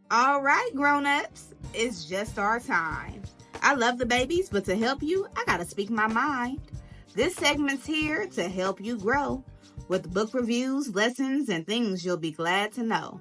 All right, grown-ups, it's just our time. I love the babies, but to help you, I gotta speak my mind. This segment's here to help you grow with book reviews, lessons, and things you'll be glad to know.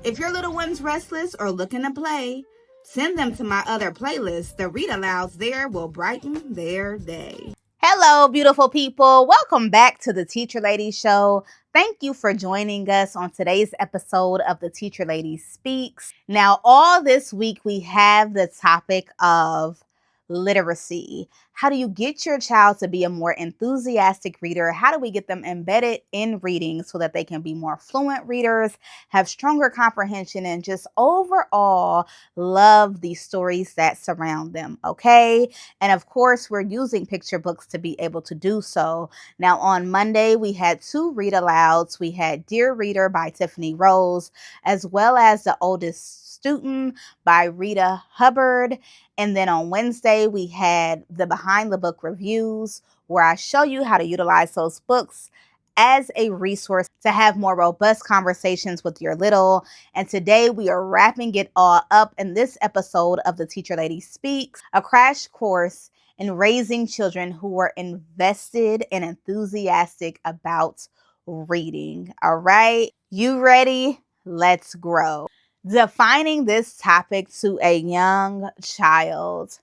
If your little one's restless or looking to play, send them to my other playlist. The read-alouds there will brighten their day. Hello, beautiful people. Welcome back to the Teacher Lady Show. Thank you for joining us on today's episode of the Teacher Lady Speaks. Now, all this week we have the topic of literacy. How do you get your child to be a more enthusiastic reader? How do we get them embedded in reading so that they can be more fluent readers, have stronger comprehension, and just overall love the stories that surround them? Okay. And of course, we're using picture books to be able to do so. Now, on Monday, we had two read alouds. We had Dear Reader by Tiffany Rose, as well as The Oldest Student by Rita Hubbard. And then on Wednesday, we had the Behind the Book reviews, where I show you how to utilize those books as a resource to have more robust conversations with your little. And today we are wrapping it all up in this episode of the Teacher Lady Speaks, a crash course in raising children who are invested and enthusiastic about reading. All right, you ready? Let's grow. Defining this topic to a young child.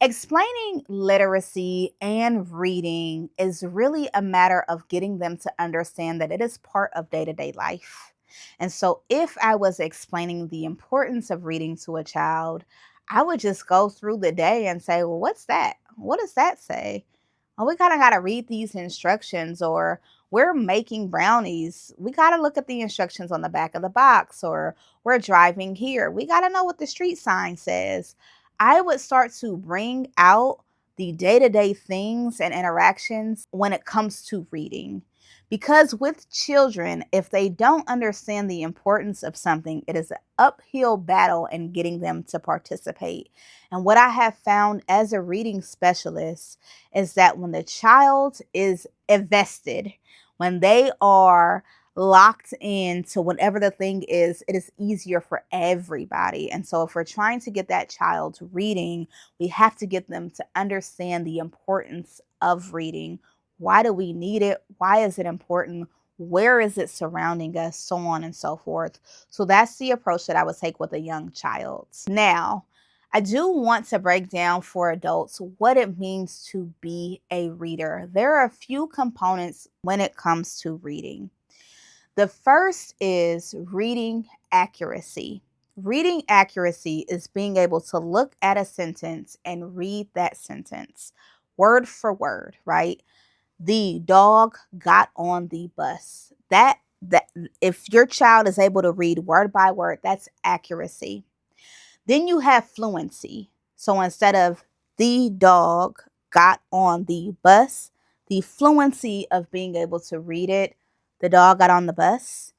Explaining literacy and reading is really a matter of getting them to understand that it is part of day-to-day life. And so if I was explaining the importance of reading to a child, I would just go through the day and say, well, what's that? What does that say? Oh, we kind of got to read these instructions, or we're making brownies. We got to look at the instructions on the back of the box, or we're driving here. We got to know what the street sign says. I would start to bring out the day-to-day things and interactions when it comes to reading. Because with children, if they don't understand the importance of something, it is an uphill battle in getting them to participate. And what I have found as a reading specialist is that when the child is invested, when they are locked into whatever the thing is, it is easier for everybody. And so if we're trying to get that child reading, we have to get them to understand the importance of reading. Why do we need it? Why is it important? Where is it surrounding us? So on and so forth. So that's the approach that I would take with a young child. Now, I do want to break down for adults what it means to be a reader. There are a few components when it comes to reading. The first is reading accuracy. Reading accuracy is being able to look at a sentence and read that sentence word for word, right? The dog got on the bus. That if your child is able to read word by word, that's accuracy. Then you have fluency. So instead of the dog got on the bus, the fluency of being able to read it, the dog got on the bus,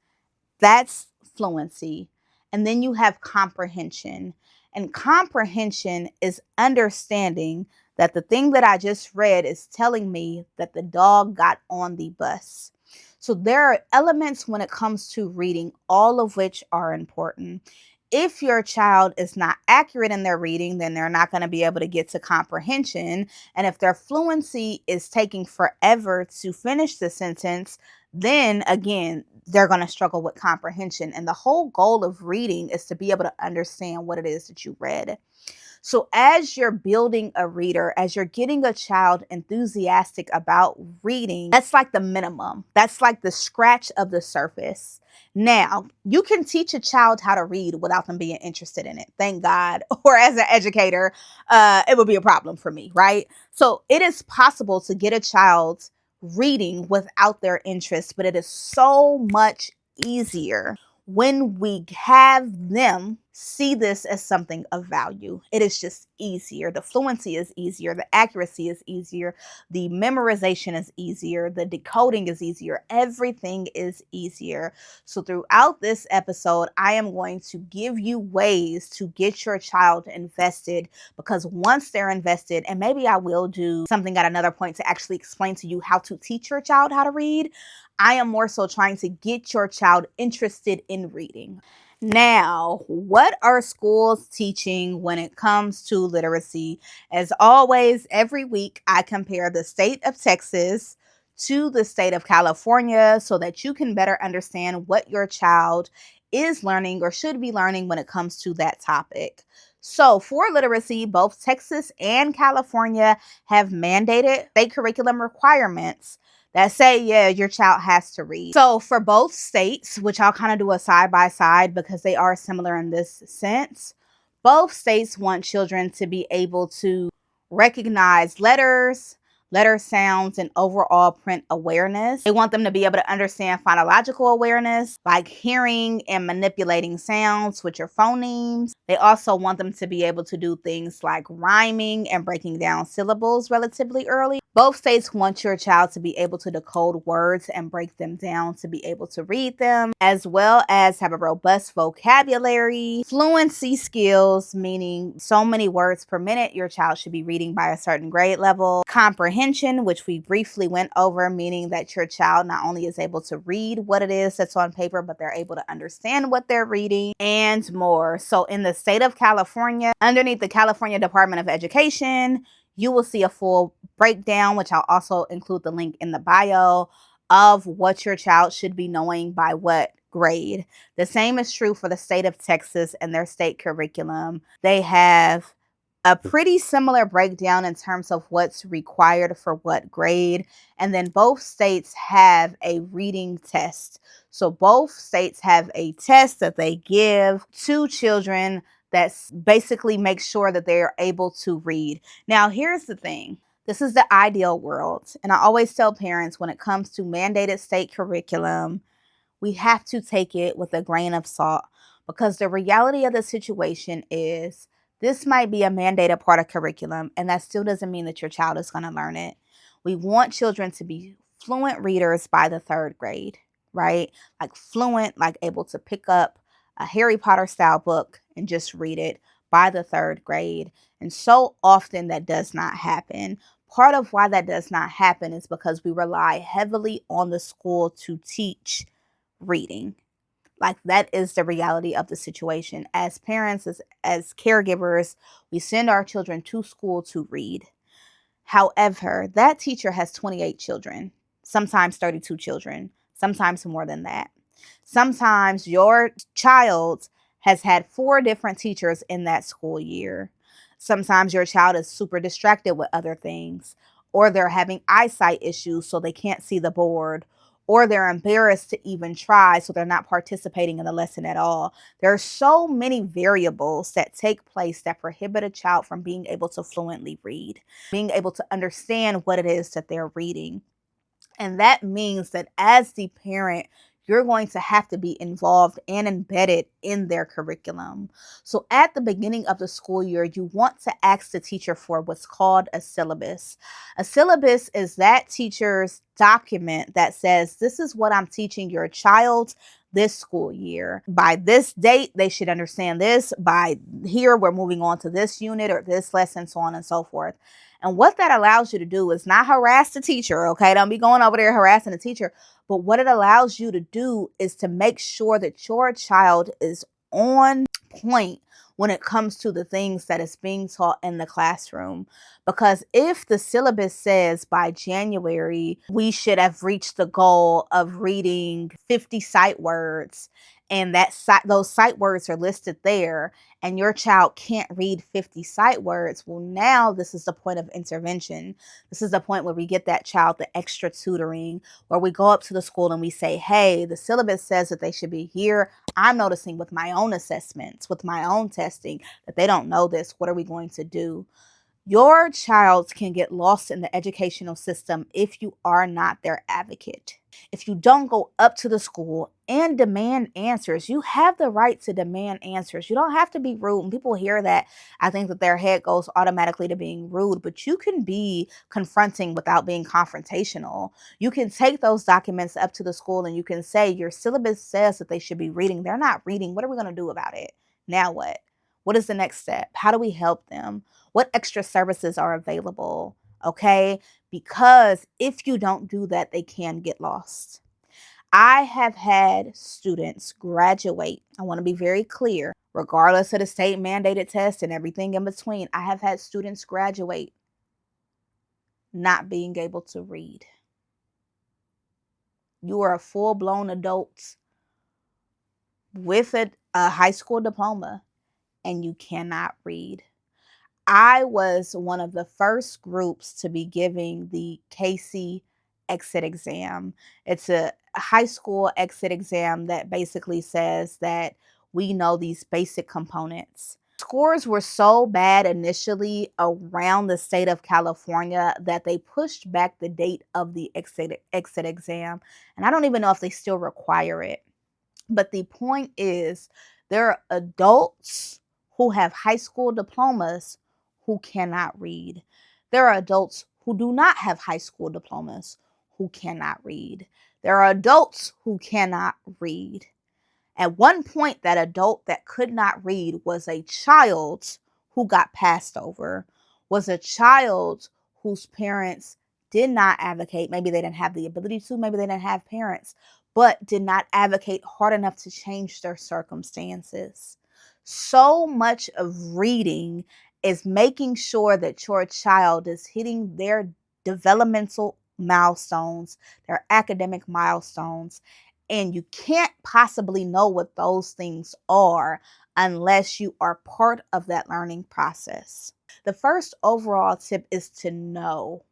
that's fluency. And then you have comprehension. And comprehension is understanding that the thing that I just read is telling me that the dog got on the bus. So there are elements when it comes to reading, all of which are important. If your child is not accurate in their reading, then they're not going to be able to get to comprehension. And if their fluency is taking forever to finish the sentence, then again, they're going to struggle with comprehension. And the whole goal of reading is to be able to understand what it is that you read. So as you're building a reader, as you're getting a child enthusiastic about reading, that's like the minimum. That's like the scratch of the surface. Now, you can teach a child how to read without them being interested in it. Thank God. Or as an educator, it would be a problem for me, right? So it is possible to get a child reading without their interest, but it is so much easier when we have them see this as something of value. It is just easier. The fluency is easier. The accuracy is easier. The memorization is easier. The decoding is easier. Everything is easier. So throughout this episode, I am going to give you ways to get your child invested, because once they're invested, and maybe I will do something at another point to actually explain to you how to teach your child how to read, I am more so trying to get your child interested in reading. Now, what are schools teaching when it comes to literacy? As always, every week I compare the state of Texas to the state of California so that you can better understand what your child is learning or should be learning when it comes to that topic. So, for literacy, both Texas and California have mandated state curriculum requirements that say, yeah, your child has to read. So for both states, which I'll kind of do a side by side because they are similar in this sense, both states want children to be able to recognize letters, letter sounds, and overall print awareness. They want them to be able to understand phonological awareness, like hearing and manipulating sounds, which are phonemes. They also want them to be able to do things like rhyming and breaking down syllables relatively early. Both states want your child to be able to decode words and break them down to be able to read them, as well as have a robust vocabulary, fluency skills, meaning so many words per minute your child should be reading by a certain grade level, comprehension, which we briefly went over, meaning that your child not only is able to read what it is that's on paper, but they're able to understand what they're reading and more. So in the state of California, underneath the California Department of Education, you will see a full breakdown, which I'll also include the link in the bio, of what your child should be knowing by what grade. The same is true for the state of Texas and their state curriculum. They have a pretty similar breakdown in terms of what's required for what grade. And then both states have a reading test. So both states have a test that they give to children that basically makes sure that they are able to read. Now, here's the thing. This is the ideal world. And I always tell parents when it comes to mandated state curriculum, we have to take it with a grain of salt because the reality of the situation is this might be a mandated part of curriculum, and that still doesn't mean that your child is going to learn it. We want children to be fluent readers by the third grade, right? Like fluent, like able to pick up a Harry Potter style book and just read it by the third grade. And so often that does not happen. Part of why that does not happen is because we rely heavily on the school to teach reading. Like that is the reality of the situation. As parents, as caregivers, we send our children to school to read. However, that teacher has 28 children, sometimes 32 children, sometimes more than that. Sometimes your child has had 4 different teachers in that school year. Sometimes your child is super distracted with other things, or they're having eyesight issues so they can't see the board, or they're embarrassed to even try so they're not participating in the lesson at all. There are so many variables that take place that prohibit a child from being able to fluently read, being able to understand what it is that they're reading. And that means that as the parent, you're going to have to be involved and embedded in their curriculum. So at the beginning of the school year, you want to ask the teacher for what's called a syllabus. A syllabus is that teacher's document that says, this is what I'm teaching your child this school year. By this date, they should understand this. By here, we're moving on to this unit or this lesson, so on and so forth. And what that allows you to do is not harass the teacher, okay? Don't be going over there harassing the teacher. But what it allows you to do is to make sure that your child is on point when it comes to the things that is being taught in the classroom. Because if the syllabus says by January, we should have reached the goal of reading 50 sight words, and those sight words are listed there, and your child can't read 50 sight words, well, now this is the point of intervention. This is the point where we get that child the extra tutoring, where we go up to the school and we say, hey, the syllabus says that they should be here. I'm noticing with my own assessments, with my own testing, that they don't know this. What are we going to do? Your child can get lost in the educational system if you are not their advocate. If you don't go up to the school and demand answers, you have the right to demand answers. You don't have to be rude. When people hear that, I think that their head goes automatically to being rude, but you can be confronting without being confrontational. You can take those documents up to the school and you can say, your syllabus says that they should be reading. They're not reading. What are we going to do about it? Now what? What is the next step? How do we help them? What extra services are available? Okay. Because if you don't do that, they can get lost. I have had students graduate. I want to be very clear, regardless of the state mandated test and everything in between. I have had students graduate not being able to read. You are a full-blown adult with a high school diploma and you cannot read. I was one of the first groups to be giving the Casey exit exam. It's a high school exit exam that basically says that we know these basic components. Scores were so bad initially around the state of California that they pushed back the date of the exit exam. And I don't even know if they still require it. But the point is, there are adults who have high school diplomas who cannot read. There are adults who do not have high school diplomas who cannot read. There are adults who cannot read. At one point, that adult that could not read was a child who got passed over, was a child whose parents did not advocate. Maybe they didn't have the ability to, maybe they didn't have parents, but did not advocate hard enough to change their circumstances. So much of reading is making sure that your child is hitting their developmental milestones, their academic milestones, and you can't possibly know what those things are unless you are part of that learning process. The first overall tip is to know.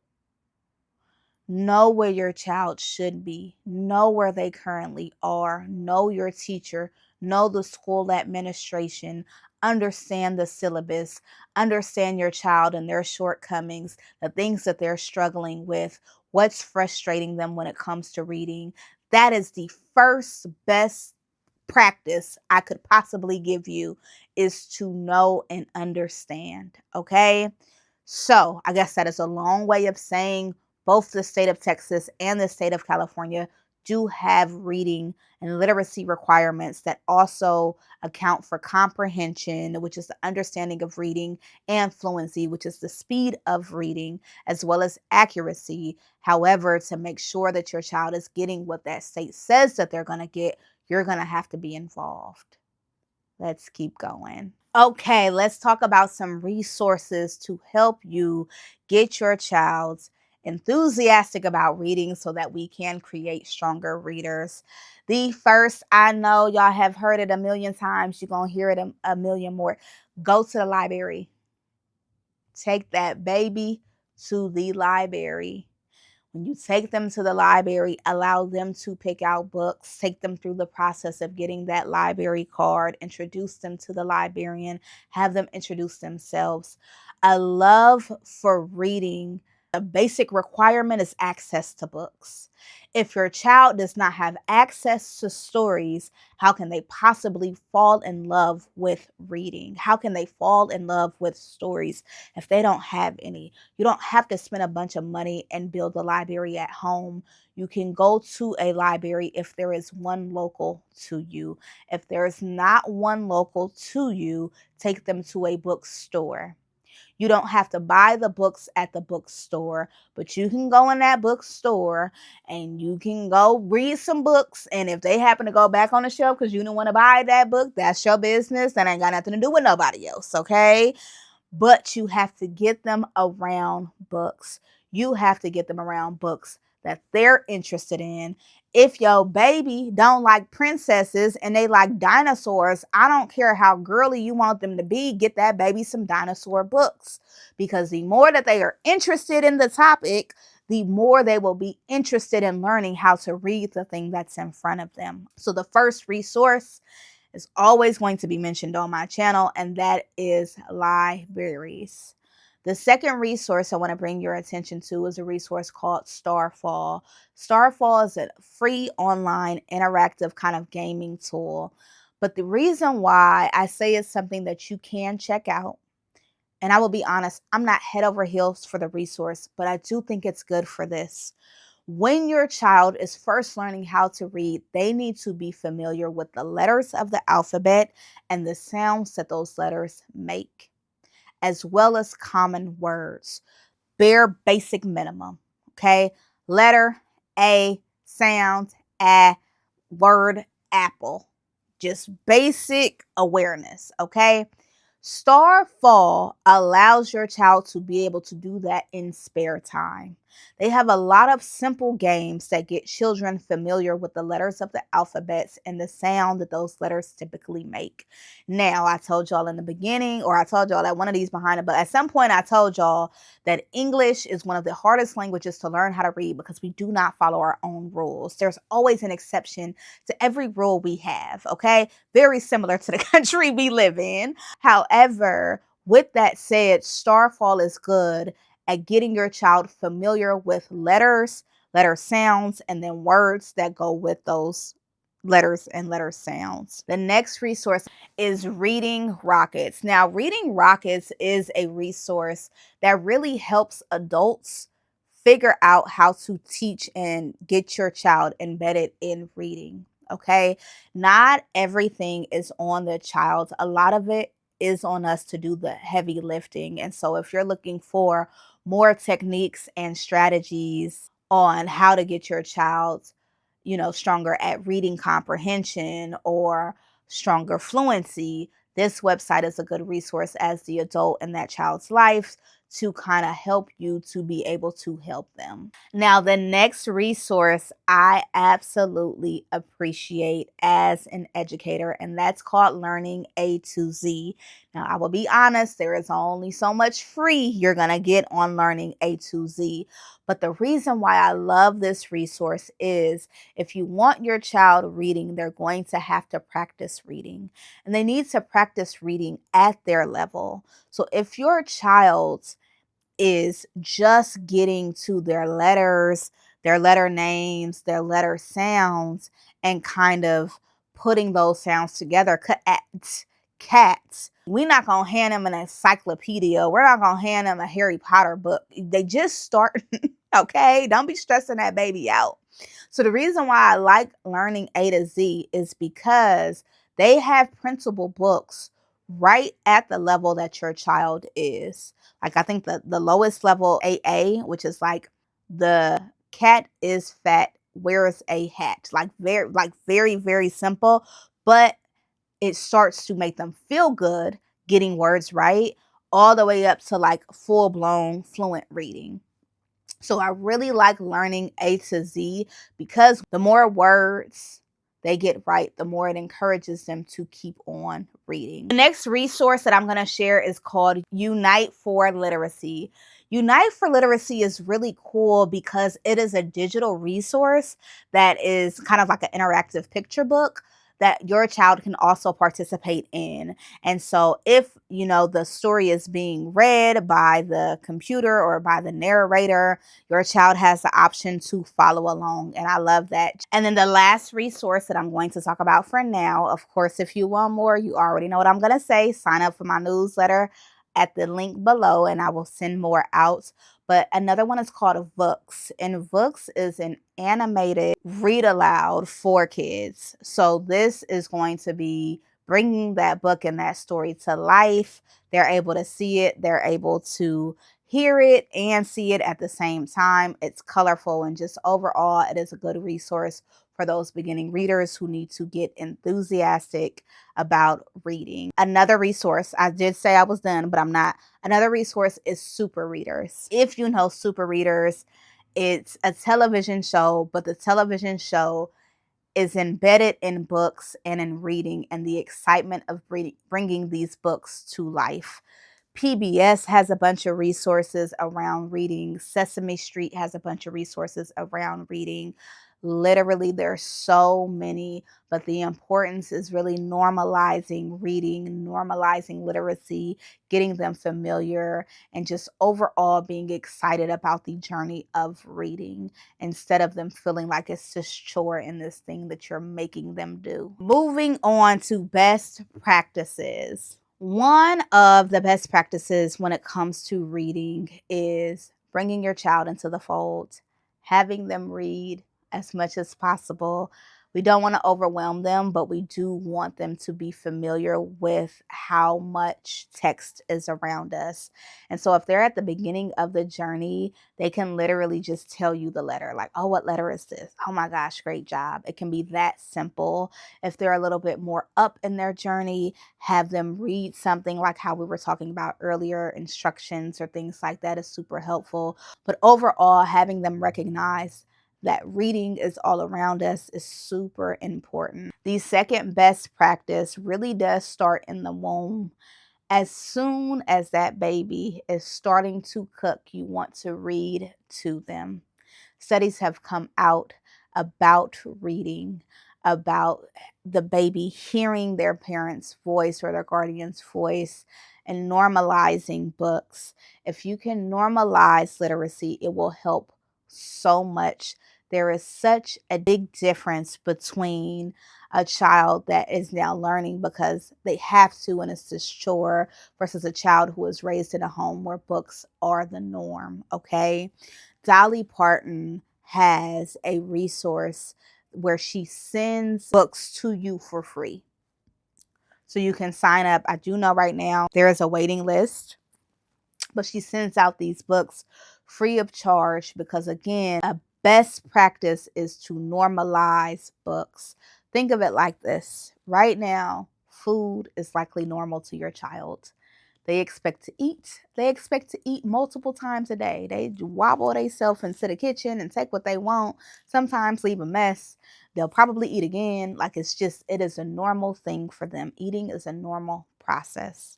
Know where your child should be. Know where they currently are. Know your teacher. Know the school administration. Understand the syllabus. Understand your child and their shortcomings, the things that they're struggling with, what's frustrating them when it comes to reading. That is the first best practice I could possibly give you, is to know and understand. Okay? So I guess that is a long way of saying both the state of Texas and the state of California do have reading and literacy requirements that also account for comprehension, which is the understanding of reading, and fluency, which is the speed of reading, as well as accuracy. However, to make sure that your child is getting what that state says that they're going to get, you're going to have to be involved. Let's keep going. Okay, let's talk about some resources to help you get your child enthusiastic about reading so that we can create stronger readers. The first, I know y'all have heard it a million times, you're going to hear it a million more. Go to the library. Take that baby to the library. When you take them to the library, allow them to pick out books, take them through the process of getting that library card, introduce them to the librarian, have them introduce themselves. A love for reading, a basic requirement is access to books. If your child does not have access to stories, how can they possibly fall in love with reading? How can they fall in love with stories if they don't have any? You don't have to spend a bunch of money and build a library at home. You can go to a library if there is one local to you. If there is not one local to you, take them to a bookstore. You don't have to buy the books at the bookstore, but you can go in that bookstore and you can go read some books. And if they happen to go back on the shelf because you didn't want to buy that book, that's your business. That ain't got nothing to do with nobody else, okay? But you have to get them around books. You have to get them around books that they're interested in. If your baby don't like princesses and they like dinosaurs, I don't care how girly you want them to be, get that baby some dinosaur books. Because the more that they are interested in the topic, the more they will be interested in learning how to read the thing that's in front of them. So the first resource is always going to be mentioned on my channel, and that is libraries. The second resource I want to bring your attention to is a resource called Starfall. Starfall is a free online interactive kind of gaming tool. But the reason why I say it's something that you can check out, and I will be honest, I'm not head over heels for the resource, but I do think it's good for this. When your child is first learning how to read, they need to be familiar with the letters of the alphabet and the sounds that those letters make, as well as common words. Bare basic minimum, okay? Letter, A, sound, A, word apple. Just basic awareness, okay? Starfall allows your child to be able to do that in spare time. They have a lot of simple games that get children familiar with the letters of the alphabets and the sound that those letters typically make. Now, I told y'all in the beginning, or I told y'all that one of these behind it, but at some point I told y'all that English is one of the hardest languages to learn how to read because we do not follow our own rules. There's always an exception to every rule we have, okay? Very similar to the country we live in. However, with that said, Starfall is good at getting your child familiar with letters, letter sounds, and then words that go with those letters and letter sounds. The next resource is Reading Rockets. Now, Reading Rockets is a resource that really helps adults figure out how to teach and get your child embedded in reading. Okay, not everything is on the child. A lot of it is on us to do the heavy lifting. And so if you're looking for more techniques and strategies on how to get your child, stronger at reading comprehension or stronger fluency, this website is a good resource as the adult in that child's life to kind of help you to be able to help them. Now, the next resource I absolutely appreciate as an educator, and that's called Learning A to Z. Now, I will be honest, there is only so much free you're going to get on Learning A to Z. But the reason why I love this resource is if you want your child reading, they're going to have to practice reading. And they need to practice reading at their level. So if your child is just getting to their letters, their letter names, their letter sounds, and kind of putting those sounds together, cats. We're not going to hand them an encyclopedia. We're not going to hand them a Harry Potter book. They just start, okay? Don't be stressing that baby out. So the reason why I like Learning A to Z is because they have printable books right at the level that your child is. Like I think the lowest level AA, which is like the cat is fat, wears a hat. Like very, very simple, but it starts to make them feel good getting words right, all the way up to like full blown fluent reading. So I really like Learning A to Z because the more words they get right, the more it encourages them to keep on reading. The next resource that I'm going to share is called Unite for Literacy. Unite for Literacy is really cool because it is a digital resource that is kind of like an interactive picture book that your child can also participate in. And so if, the story is being read by the computer or by the narrator, your child has the option to follow along. And I love that. And then the last resource that I'm going to talk about for now, of course, if you want more, you already know what I'm going to say. Sign up for my newsletter at the link below and I will send more out. But another one is called Books, and Books is an animated read aloud for kids. So this is going to be bringing that book and that story to life. They're able to see it. They're able to hear it and see it at the same time. It's colorful and just overall, it is a good resource for those beginning readers who need to get enthusiastic about reading. Another resource, I did say I was done, but I'm not. Another resource is Super Readers. If you know Super Readers, it's a television show, but the television show is embedded in books and in reading and the excitement of bringing these books to life. PBS has a bunch of resources around reading. Sesame Street has a bunch of resources around reading. Literally, there's so many, but the importance is really normalizing reading, normalizing literacy, getting them familiar, and just overall being excited about the journey of reading instead of them feeling like it's just chore in this thing that you're making them do. Moving on to best practices. One of the best practices when it comes to reading is bringing your child into the fold, having them read as much as possible. We don't want to overwhelm them, but we do want them to be familiar with how much text is around us. And so if they're at the beginning of the journey, they can literally just tell you the letter, like, oh, what letter is this? Oh my gosh, great job. It can be that simple. If they're a little bit more up in their journey, have them read something like how we were talking about earlier, instructions or things like that is super helpful. But overall, having them recognize that reading is all around us is super important. The second best practice really does start in the womb. As soon as that baby is starting to cook, you want to read to them. Studies have come out about reading, about the baby hearing their parents' voice or their guardian's voice, and normalizing books. If you can normalize literacy, it will help so much. There is such a big difference between a child that is now learning because they have to and it's this chore versus a child who is raised in a home where books are the norm. Okay. Dolly Parton has a resource where she sends books to you for free. So you can sign up. I do know right now there is a waiting list, but she sends out these books free of charge because, again, a best practice is to normalize books. Think of it like this. Right now, food is likely normal to your child. They expect to eat. They expect to eat multiple times a day. They wobble themselves into the kitchen and take what they want, sometimes leave a mess. They'll probably eat again. Like it is a normal thing for them. Eating is a normal process.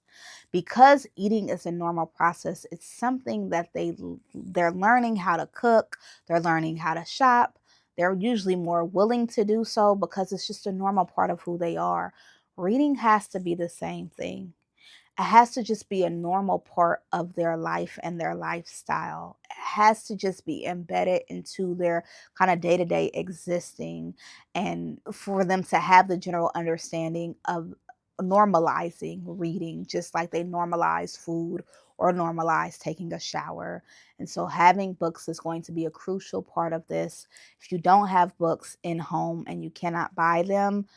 Because eating is a normal process, it's something that they're learning how to cook, they're learning how to shop. They're usually more willing to do so because it's just a normal part of who they are. Reading has to be the same thing. It has to just be a normal part of their life and their lifestyle. It has to just be embedded into their kind of day-to-day existing, and for them to have the general understanding of normalizing reading, just like they normalize food or normalize taking a shower. And so having books is going to be a crucial part of this. If you don't have books in home and you cannot buy them,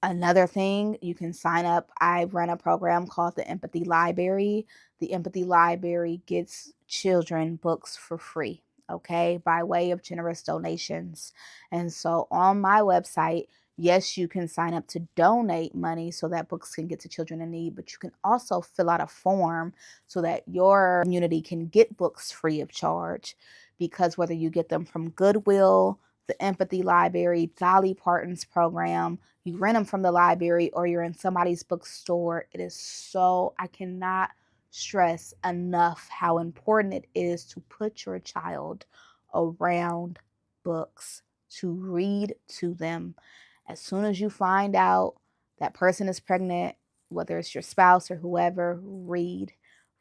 another thing, you can sign up. I run a program called the Empathy Library. The Empathy Library gets children books for free, okay, by way of generous donations. And so on my website, yes, you can sign up to donate money so that books can get to children in need, but you can also fill out a form so that your community can get books free of charge. Because whether you get them from Goodwill, the Empathy Library, Dolly Parton's program, you rent them from the library, or you're in somebody's bookstore, it is so, I cannot stress enough how important it is to put your child around books, to read to them. As soon as you find out that person is pregnant, whether it's your spouse or whoever, read.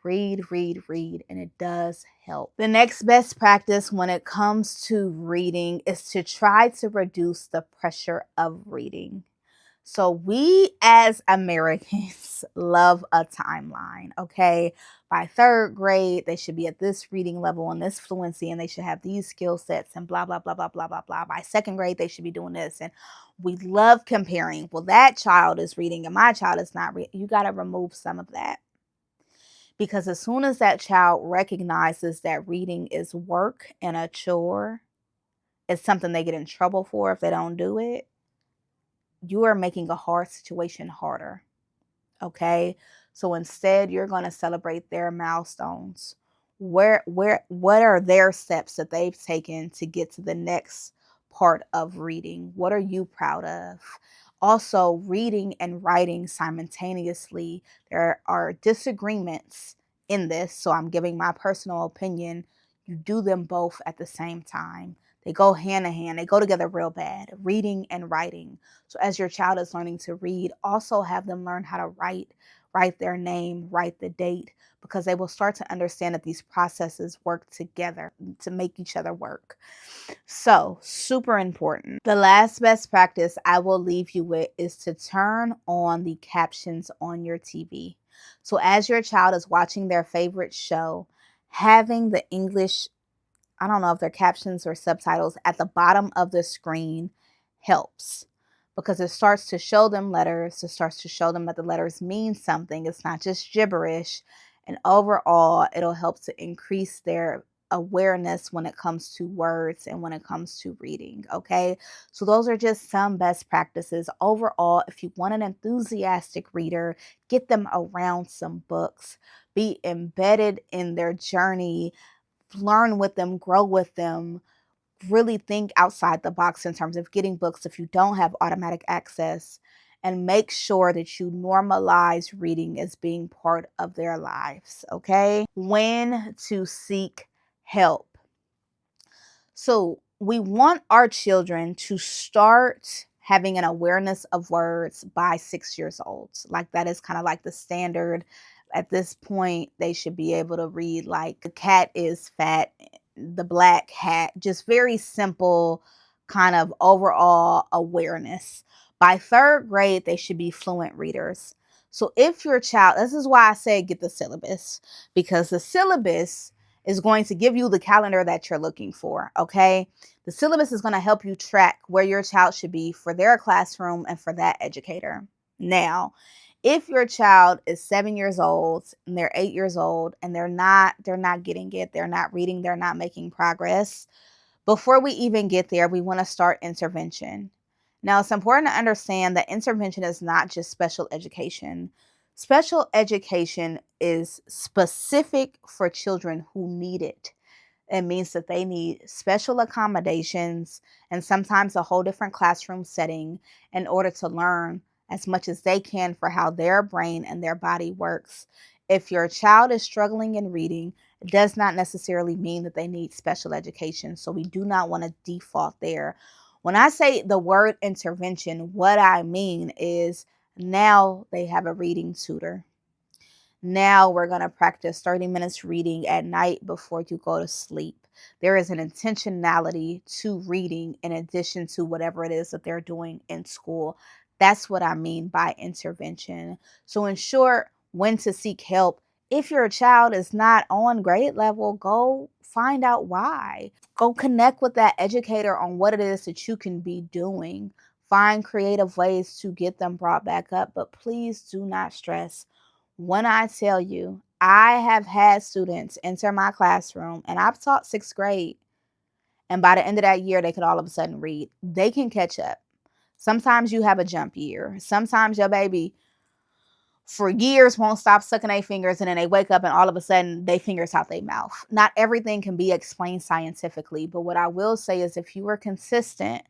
Read, read, read, and it does help. The next best practice when it comes to reading is to try to reduce the pressure of reading. So we as Americans love a timeline, okay? By third grade, they should be at this reading level and this fluency, and they should have these skill sets and blah, blah, blah, blah, blah, blah, blah. By second grade, they should be doing this. And we love comparing. Well, that child is reading and my child is not reading. You got to remove some of that. Because as soon as that child recognizes that reading is work and a chore, it's something they get in trouble for if they don't do it, you are making a hard situation harder. Okay? So instead, you're going to celebrate their milestones. What are their steps that they've taken to get to the next part of reading? What are you proud of? Also, reading and writing simultaneously. There are disagreements in this, so I'm giving my personal opinion. You do them both at the same time. They go hand in hand. They go together real bad, reading and writing. So as your child is learning to read, also have them learn how to write their name, write the date, because they will start to understand that these processes work together to make each other work. So, super important. The last best practice I will leave you with is to turn on the captions on your TV. So as your child is watching their favorite show, having the English, I don't know if they're captions or subtitles, at the bottom of the screen helps, because it starts to show them letters. It starts to show them that the letters mean something. It's not just gibberish. And overall, it'll help to increase their awareness when it comes to words and when it comes to reading. Okay. So those are just some best practices. Overall, if you want an enthusiastic reader, get them around some books, be embedded in their journey, learn with them, grow with them, really think outside the box in terms of getting books if you don't have automatic access, and make sure that you normalize reading as being part of their lives. Okay. When to seek help. So we want our children to start having an awareness of words by 6 years old. Like that is kind of like the standard. At this point, they should be able to read like the cat is fat, the black hat, just very simple kind of overall awareness. By third grade, they should be fluent readers. So if your child, this is why I say get the syllabus, because the syllabus is going to give you the calendar that you're looking for. Okay. The syllabus is going to help you track where your child should be for their classroom and for that educator. Now, if your child is 7 years old and they're 8 years old and they're not getting it, they're not reading, they're not making progress, before we even get there, we want to start intervention. Now, it's important to understand that intervention is not just special education. Special education is specific for children who need it. It means that they need special accommodations and sometimes a whole different classroom setting in order to learn as much as they can for how their brain and their body works. If your child is struggling in reading, it does not necessarily mean that they need special education. So we do not want to default there. When I say the word intervention, what I mean is now they have a reading tutor. Now we're going to practice 30 minutes reading at night before you go to sleep. There is an intentionality to reading in addition to whatever it is that they're doing in school. That's what I mean by intervention. So in short, when to seek help. If your child is not on grade level, go find out why. Go connect with that educator on what it is that you can be doing. Find creative ways to get them brought back up, but please do not stress. When I tell you, I have had students enter my classroom and I've taught 6th grade. And by the end of that year, they could all of a sudden read. They can catch up. Sometimes you have a jump year. Sometimes your baby for years won't stop sucking their fingers and then they wake up and all of a sudden they fingers out their mouth. Not everything can be explained scientifically. But what I will say is if you are consistent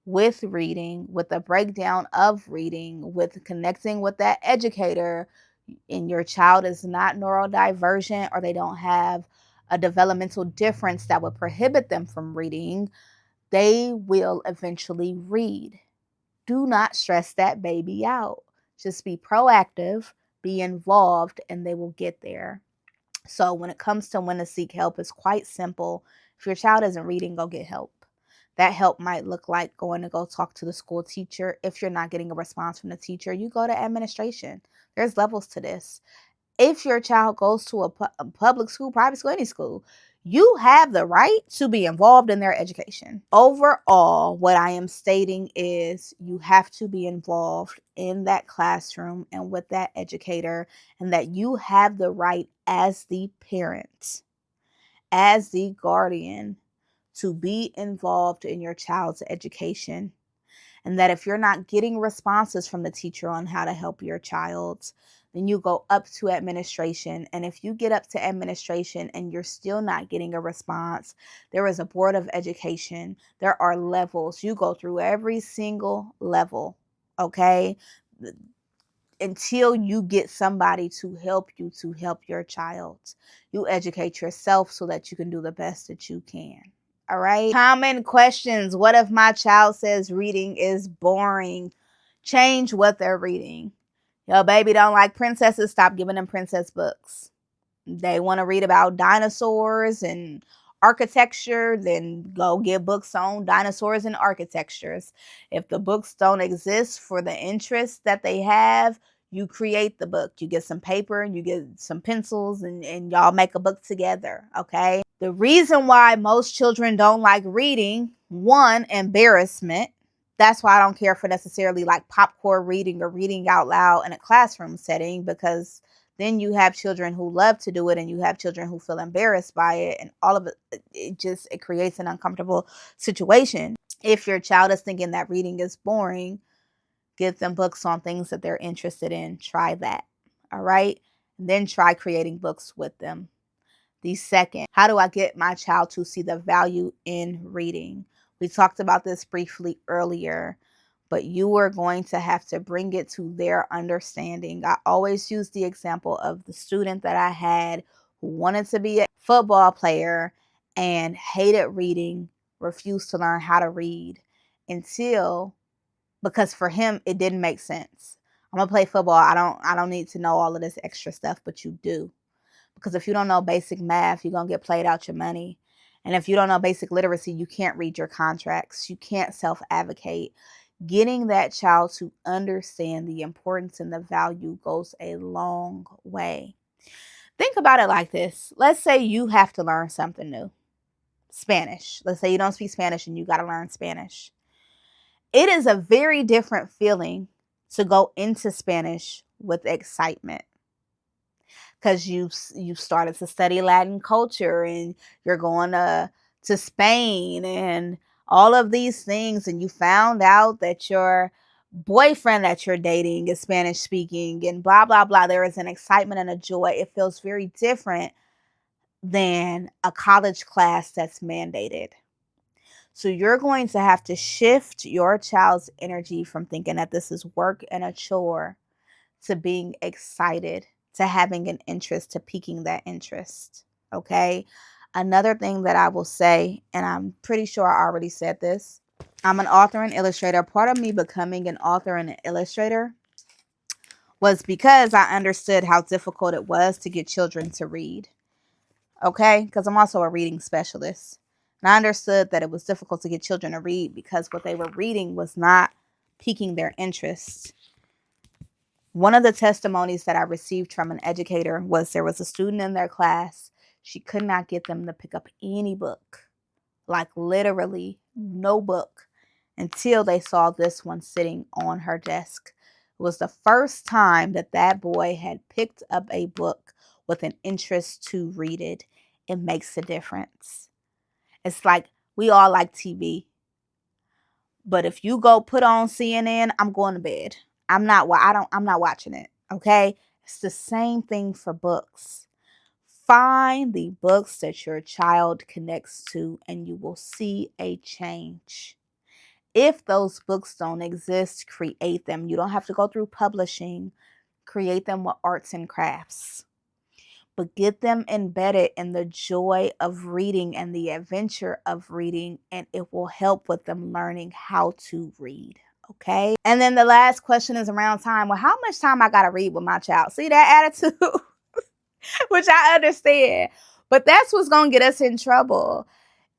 with reading, with a breakdown of reading, with connecting with that educator, and your child is not neurodivergent or they don't have a developmental difference that would prohibit them from reading, they will eventually read. Do not stress that baby out. Just be proactive, be involved, and they will get there. So when it comes to when to seek help, it's quite simple. If your child isn't reading, go get help. That help might look like going to go talk to the school teacher. If you're not getting a response from the teacher, you go to administration. There's levels to this. If your child goes to a public school, private school, any school, you have the right to be involved in their education. Overall, what I am stating is you have to be involved in that classroom and with that educator, and that you have the right as the parent, as the guardian, to be involved in your child's education. And that if you're not getting responses from the teacher on how to help your child, then you go up to administration. And if you get up to administration and you're still not getting a response, there is a board of education. There are levels. You go through every single level, okay? Until you get somebody to help your child. You educate yourself so that you can do the best that you can. All right. Common questions. What if my child says reading is boring? Change what they're reading. Your baby don't like princesses. Stop giving them princess books. They want to read about dinosaurs and architecture, then go get books on dinosaurs and architectures. If the books don't exist for the interest that they have, you create the book. You get some paper and you get some pencils and y'all make a book together, okay? The reason why most children don't like reading, one, embarrassment. That's why I don't care for necessarily like popcorn reading or reading out loud in a classroom setting, because then you have children who love to do it and you have children who feel embarrassed by it, and all of it creates an uncomfortable situation. If your child is thinking that reading is boring, give them books on things that they're interested in. Try that. All right. And then try creating books with them. The second, how do I get my child to see the value in reading? We talked about this briefly earlier, but you are going to have to bring it to their understanding. I always use the example of the student that I had who wanted to be a football player and hated reading, refused to learn how to read until, because for him it didn't make sense. I'm gonna play football. I don't need to know all of this extra stuff, but you do. Because if you don't know basic math, you're going to get played out your money. And if you don't know basic literacy, you can't read your contracts. You can't self-advocate. Getting that child to understand the importance and the value goes a long way. Think about it like this. Let's say you have to learn something new. Spanish. Let's say you don't speak Spanish and you got to learn Spanish. It is a very different feeling to go into Spanish with excitement, because you started to study Latin culture and you're going to Spain and all of these things, and you found out that your boyfriend that you're dating is Spanish speaking and blah blah blah. There is an excitement and a joy. It feels very different than a college class that's mandated. So you're going to have to shift your child's energy from thinking that this is work and a chore to being excited, to having an interest, to piquing that interest. Okay. Another thing that I will say, and I'm pretty sure I already said this, I'm an author and illustrator. Part of me becoming an author and an illustrator was because I understood how difficult it was to get children to read. Okay. Because I'm also a reading specialist. And I understood that it was difficult to get children to read because what they were reading was not piquing their interest. One of the testimonies that I received from an educator was there was a student in their class. She could not get them to pick up any book, like literally no book, until they saw this one sitting on her desk. It was the first time that that boy had picked up a book with an interest to read it. It makes a difference. It's like we all like TV. But if you go put on CNN, I'm going to bed. I'm not watching it. Okay? It's the same thing for books. Find the books that your child connects to and you will see a change. If those books don't exist, create them. You don't have to go through publishing. Create them with arts and crafts, but get them embedded in the joy of reading and the adventure of reading, and it will help with them learning how to read. Okay. And then the last question is around time. Well, how much time I got to read with my child? See that attitude, which I understand, but that's what's going to get us in trouble.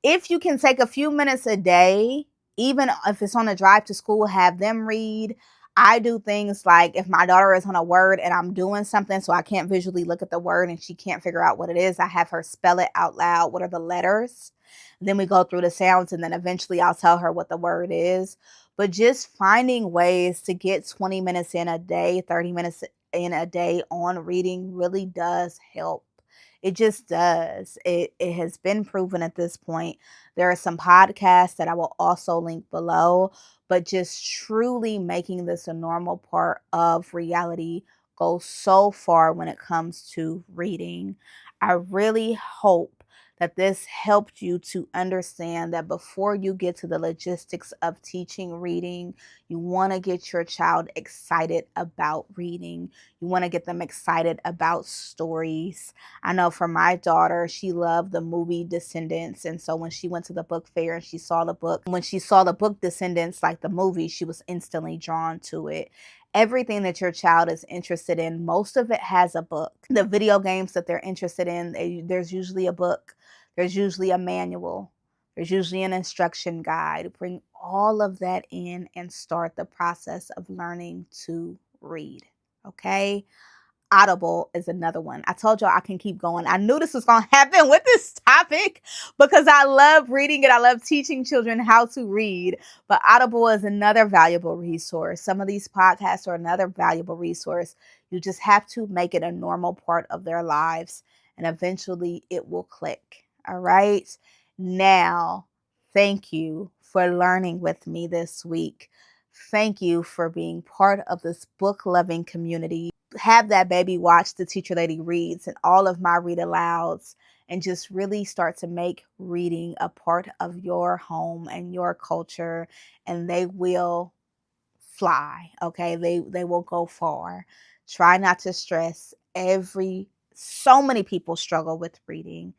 If you can take a few minutes a day, even if it's on a drive to school, have them read. I do things like if my daughter is on a word and I'm doing something so I can't visually look at the word and she can't figure out what it is, I have her spell it out loud. What are the letters? Then we go through the sounds and then eventually I'll tell her what the word is. But just finding ways to get 20 minutes in a day, 30 minutes in a day on reading really does help. It just does. It has been proven at this point. There are some podcasts that I will also link below, but just truly making this a normal part of reality goes so far when it comes to reading. I really hope that this helped you to understand that before you get to the logistics of teaching reading, you want to get your child excited about reading. You want to get them excited about stories. I know for my daughter, she loved the movie Descendants. And so when she went to the book fair and she saw the book, when she saw the book Descendants, like the movie, she was instantly drawn to it. Everything that your child is interested in, most of it has a book. The video games that they're interested in, there's usually a book. There's usually a manual. There's usually an instruction guide. Bring all of that in and start the process of learning to read. Okay? Audible is another one. I told y'all I can keep going. I knew this was going to happen with this topic because I love reading and I love teaching children how to read. But Audible is another valuable resource. Some of these podcasts are another valuable resource. You just have to make it a normal part of their lives, and eventually it will click. All right. Now, thank you for learning with me this week. Thank you for being part of this book loving community. Have that baby watch the Teacher Lady Reads and all of my read alouds, and just really start to make reading a part of your home and your culture, and they will fly. Okay, they will go far. Try not to stress. So many people struggle with reading.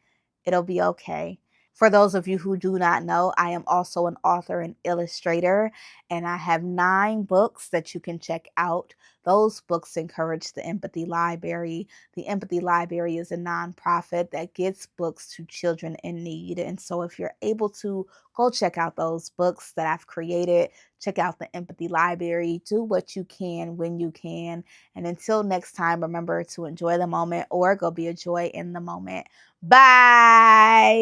It'll be okay. For those of you who do not know, I am also an author and illustrator, and I have 9 books that you can check out. Those books encourage the Empathy Library. The Empathy Library is a nonprofit that gets books to children in need. And so if you're able to, go check out those books that I've created. Check out the Empathy Library. Do what you can when you can. And until next time, remember to enjoy the moment or go be a joy in the moment. Bye.